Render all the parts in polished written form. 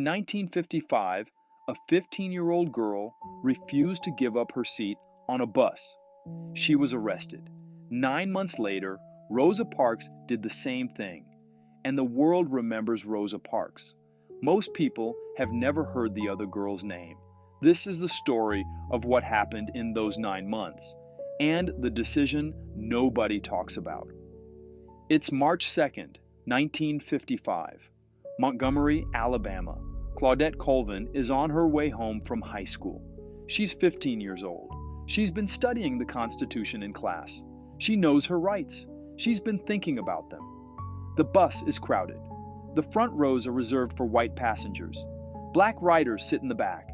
In 1955, a 15-year-old girl refused to give up her seat on a bus. She was arrested. 9 months later, Rosa Parks did the same thing, and the world remembers Rosa Parks. Most people have never heard the other girl's name. This is the story of what happened in those 9 months, and the decision nobody talks about. It's March 2nd, 1955. Montgomery, Alabama. Claudette Colvin is on her way home from high school. She's 15 years old. She's been studying the Constitution in class. She knows her rights. She's been thinking about them. The bus is crowded. The front rows are reserved for white passengers. Black riders sit in the back.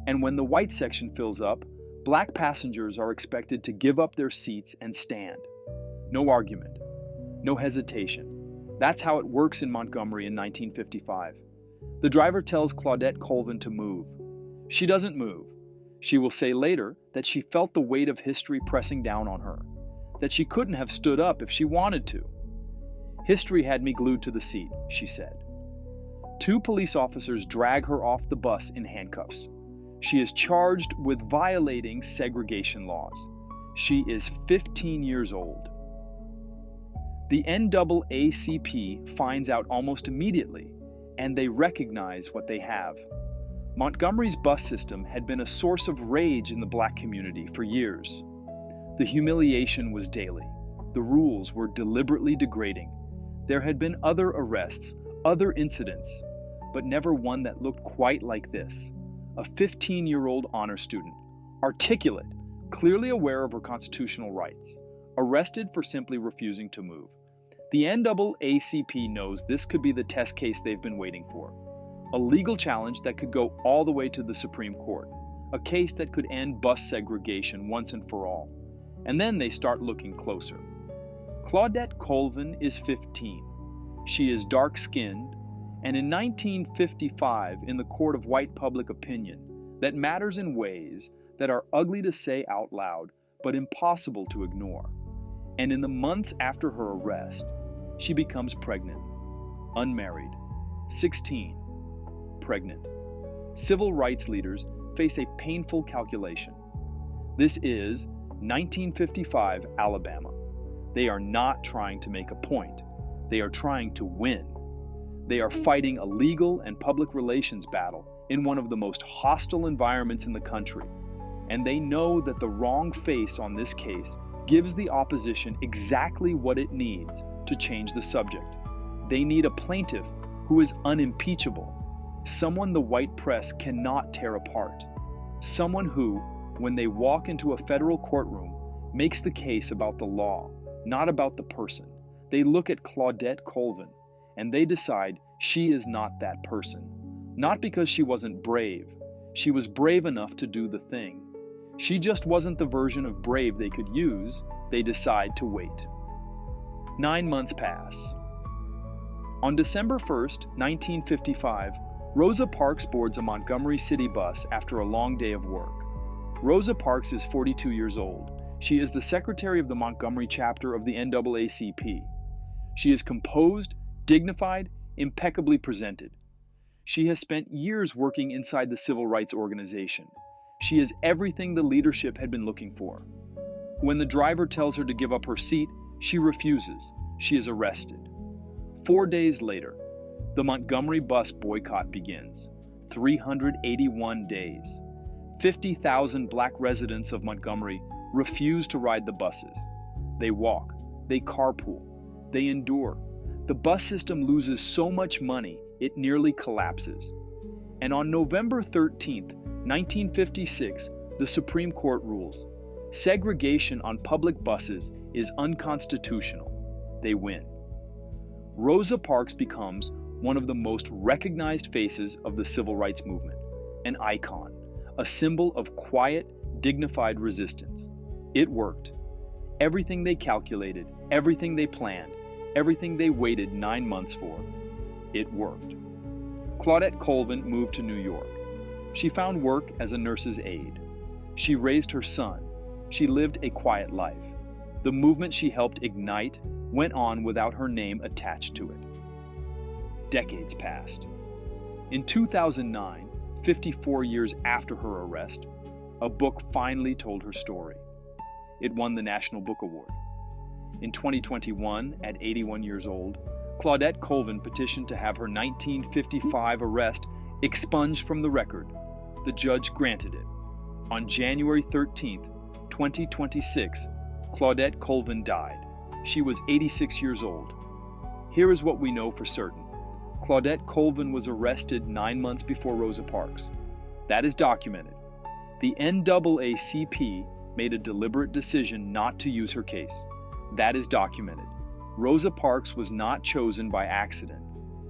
And when the white section fills up, black passengers are expected to give up their seats and stand. No argument. No hesitation. That's how it works in Montgomery in 1955. The driver tells Claudette Colvin to move. She doesn't move. She will say later that she felt the weight of history pressing down on her, that she couldn't have stood up if she wanted to. History had me glued to the seat, she said. 2 police officers drag her off the bus in handcuffs. She is charged with violating segregation laws. She is 15 years old. The NAACP finds out almost immediately, and they recognize what they have. Montgomery's bus system had been a source of rage in the black community for years. The humiliation was daily. The rules were deliberately degrading. There had been other arrests, other incidents, but never one that looked quite like this. A 15-year-old honor student, articulate, clearly aware of her constitutional rights, arrested for simply refusing to move. The NAACP knows this could be the test case they've been waiting for. A legal challenge that could go all the way to the Supreme Court. A case that could end bus segregation once and for all. And then they start looking closer. Claudette Colvin is 15. She is dark-skinned, and in 1955, in the court of white public opinion, that matters in ways that are ugly to say out loud, but impossible to ignore. And in the months after her arrest, she becomes pregnant, unmarried, 16, pregnant. Civil rights leaders face a painful calculation. This is 1955 Alabama. They are not trying to make a point. They are trying to win. They are fighting a legal and public relations battle in one of the most hostile environments in the country. And they know that the wrong face on this case gives the opposition exactly what it needs to change the subject. They need a plaintiff who is unimpeachable, someone the white press cannot tear apart, someone who, when they walk into a federal courtroom, makes the case about the law, not about the person. They look at Claudette Colvin, and they decide she is not that person. Not because she wasn't brave. She was brave enough to do the thing. She just wasn't the version of brave they could use. They decide to wait. 9 months pass. On December 1st, 1955, Rosa Parks boards a Montgomery city bus after a long day of work. Rosa Parks is 42 years old. She is the secretary of the Montgomery chapter of the NAACP. She is composed, dignified, impeccably presented. She has spent years working inside the civil rights organization. She is everything the leadership had been looking for. When the driver tells her to give up her seat, she refuses. She is arrested. 4 days later, the Montgomery Bus Boycott begins. 381 days. 50,000 black residents of Montgomery refuse to ride the buses. They walk. They carpool. They endure. The bus system loses so much money, it nearly collapses. And on November 13th, 1956, the Supreme Court rules. Segregation on public buses is unconstitutional. They win. Rosa Parks becomes one of the most recognized faces of the civil rights movement, an icon, a symbol of quiet, dignified resistance. It worked. Everything they calculated, everything they planned, everything they waited 9 months for, it worked. Claudette Colvin moved to New York. She found work as a nurse's aide. She raised her son. She lived a quiet life. The movement she helped ignite went on without her name attached to it. Decades passed. In 2009, 54 years after her arrest, a book finally told her story. It won the National Book Award. In 2021, at 81 years old, Claudette Colvin petitioned to have her 1955 arrest expunged from the record. The judge granted it. On January 13, 2026, Claudette Colvin died. She was 86 years old. Here is what we know for certain. Claudette Colvin was arrested 9 months before Rosa Parks. That is documented. The NAACP made a deliberate decision not to use her case. That is documented. Rosa Parks was not chosen by accident.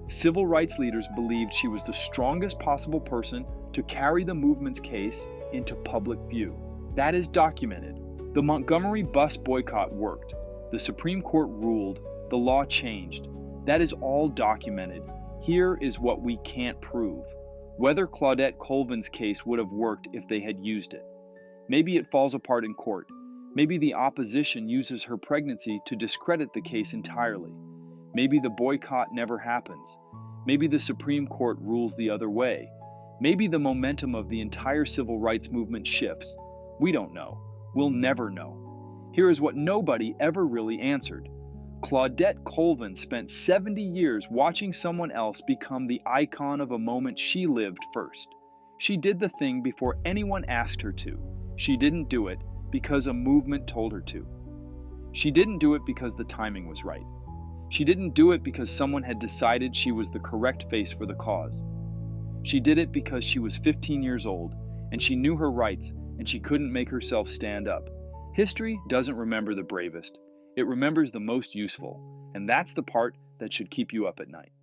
Civil rights leaders believed she was the strongest possible person to carry the movement's case into public view. That is documented. The Montgomery Bus Boycott worked. The Supreme Court ruled. The law changed. That is all documented. Here is what we can't prove. Whether Claudette Colvin's case would have worked if they had used it. Maybe it falls apart in court. Maybe the opposition uses her pregnancy to discredit the case entirely. Maybe the boycott never happens. Maybe the Supreme Court rules the other way. Maybe the momentum of the entire civil rights movement shifts. We don't know. We'll never know. Here is what nobody ever really answered. Claudette Colvin spent 70 years watching someone else become the icon of a moment she lived first. She did the thing before anyone asked her to. She didn't do it because a movement told her to. She didn't do it because the timing was right. She didn't do it because someone had decided she was the correct face for the cause. She did it because she was 15 years old and she knew her rights and she couldn't make herself stand up. History doesn't remember the bravest. It remembers the most useful, and that's the part that should keep you up at night.